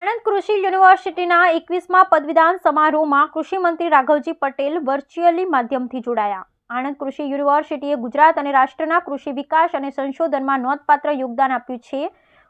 આણંદ કૃષિ યુનિવર્સિટીના 21મા પદવીદાન સમારોહમાં કૃષિ મંત્રી રાઘવજી પટેલ વર્ચ્યુઅલી માધ્યમથી જોડાયા। આણંદ કૃષિ યુનિવર્સિટીએ ગુજરાત અને રાષ્ટ્રના કૃષિ વિકાસ અને સંશોધનમાં નોંધપાત્ર યોગદાન આપ્યું છે।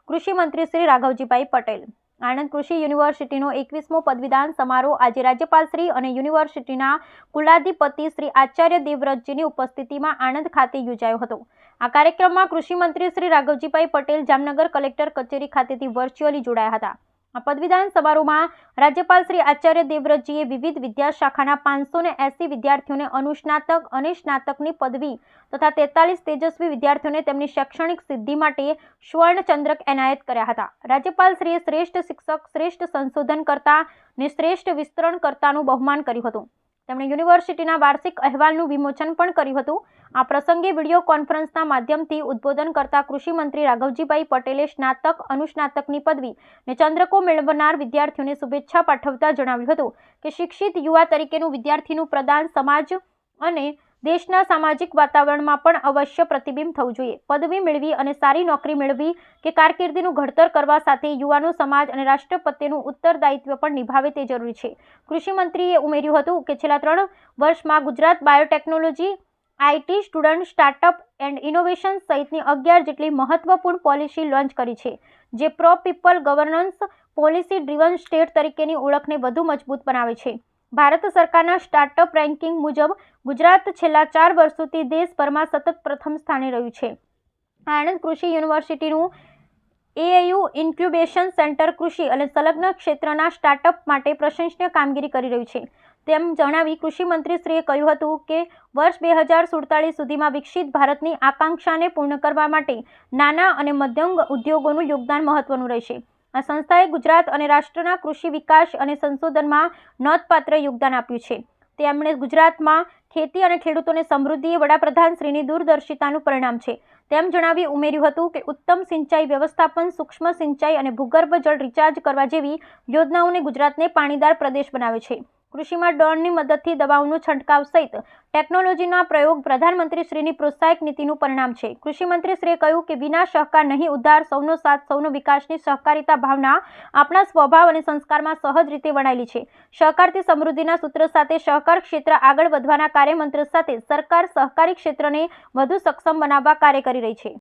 કૃષિ મંત્રી શ્રી રાઘવજીભાઈ પટેલ। આણંદ કૃષિ યુનિવર્સિટીનો 21મો પદવીદાન સમારોહ આજે રાજ્યપાલ શ્રી અને યુનિવર્સિટીના કુલાધિપતિ શ્રી આચાર્ય દેવવ્રતજીની ઉપસ્થિતિમાં આણંદ ખાતે યોજાયો હતો। આ કાર્યક્રમમાં કૃષિ મંત્રી શ્રી રાઘવજીભાઈ પટેલ જામનગર કલેક્ટર કચેરી ખાતેથી વર્ચ્યુઅલી જોડાયા હતા। આ પદવીદાન સમારોહમાં રાજ્યપાલ શ્રી આચાર્ય દેવવ્રતજીએ વિવિધ વિદ્યાશાખાના 580 વિદ્યાર્થીઓને અનુસ્નાતક અને સ્નાતકની પદવી તથા 43 તેજસ્વી વિદ્યાર્થીઓને તેમની શૈક્ષણિક સિદ્ધિ માટે સુવર્ણ ચંદ્રક એનાયત કર્યા હતા। રાજ્યપાલશ્રીએ શ્રેષ્ઠ શિક્ષક, શ્રેષ્ઠ સંશોધનકર્તા અને શ્રેષ્ઠ વિસ્તરણકર્તાનું બહુમાન કર્યું હતું। તેમણે યુનિવર્સિટીના વાર્ષિક અહેવાલનું વિમોચન પણ કર્યું હતું। આ પ્રસંગે વિડીયો કોન્ફરન્સના માધ્યમથી ઉદ્બોધન કરતા કૃષિ મંત્રી રાઘવજીભાઈ પટેલે સ્નાતક, અનુસ્નાતકની પદવી અને ચંદ્રકો મેળવનાર વિદ્યાર્થીઓને શુભેચ્છા પાઠવતા જણાવ્યું હતું કે શિક્ષિત યુવા તરીકેનું વિદ્યાર્થીનું પ્રદાન સમાજ અને દેશના સામાજિક વાતાવરણમાં પણ અવશ્ય પ્રતિબિંબ થવું જોઈએ। પદવી મેળવી અને સારી નોકરી મેળવી કે કારકિર્દીનું ઘડતર કરવા સાથે યુવાનો સમાજ અને રાષ્ટ્ર પ્રત્યેનું ઉત્તરદાયિત્વ પણ નિભાવે તે જરૂરી છે। કૃષિ મંત્રીએ ઉમેર્યું હતું કે છેલ્લા 3 વર્ષમાં Gujarat biotechnology, IT, student, startup and innovation સહિતની 11 જેટલી મહત્વપૂર્ણ પોલિસી લોન્ચ કરી છે, જે pro people governance policy driven state તરીકેની ઓળખને વધુ મજબૂત બનાવે છે। ભારત સરકારના સ્ટાર્ટઅપ રેન્કિંગ મુજબ ગુજરાત છેલ્લા 4 વર્ષોથી દેશભરમાં સતત પ્રથમ સ્થાને રહ્યું છે। આણંદ કૃષિ યુનિવર્સિટીનું એએયુ ઇન્ક્યુબેશન સેન્ટર કૃષિ અને સંલગ્ન ક્ષેત્રના સ્ટાર્ટઅપ માટે પ્રશંસનીય કામગીરી કરી રહ્યું છે તેમ જણાવી કૃષિ મંત્રીશ્રીએ કહ્યું હતું કે વર્ષ 2047 સુધીમાં વિકસિત ભારતની આકાંક્ષાને પૂર્ણ કરવા માટે નાના અને મધ્યમ ઉદ્યોગોનું યોગદાન મહત્વનું રહેશે। આ સંસ્થાએ ગુજરાત અને રાષ્ટ્રના કૃષિ વિકાસ અને સંશોધનમાં નોંધપાત્ર યોગદાન આપ્યું છે। તેમણે ગુજરાતમાં ખેતી અને ખેડૂતોને સમૃદ્ધિ એ વડાપ્રધાનશ્રીની દૂરદર્શિતાનું પરિણામ છે તેમ જણાવી ઉમેર્યું હતું કે ઉત્તમ સિંચાઈ વ્યવસ્થાપન, સૂક્ષ્મ સિંચાઈ અને ભૂગર્ભ જળ રિચાર્જ કરવા જેવી યોજનાઓને ગુજરાતને પાણીદાર પ્રદેશ બનાવે છે। કૃષિમાં ડ્રોનની મદદથી દવાઓનો છંટકાવ સહિત ટેકનોલોજીના પ્રયોગ પ્રધાનમંત્રીશ્રીની પ્રોત્સાહક નીતિનું પરિણામ છે। કૃષિમંત્રીશ્રીએ કહ્યું કે વિના સહકાર નહીં ઉદ્ધાર, સૌનો સાથ સૌનો વિકાસની સહકારિતા ભાવના આપણા સ્વભાવ અને સંસ્કારમાં સહજ રીતે વણાયેલી છે। સહકારથી સમૃદ્ધિના સૂત્ર સાથે સહકાર ક્ષેત્ર આગળ વધવાના કાર્યમંત્ર સાથે સરકાર સહકારી ક્ષેત્રને વધુ સક્ષમ બનાવવા કાર્ય કરી રહી છે।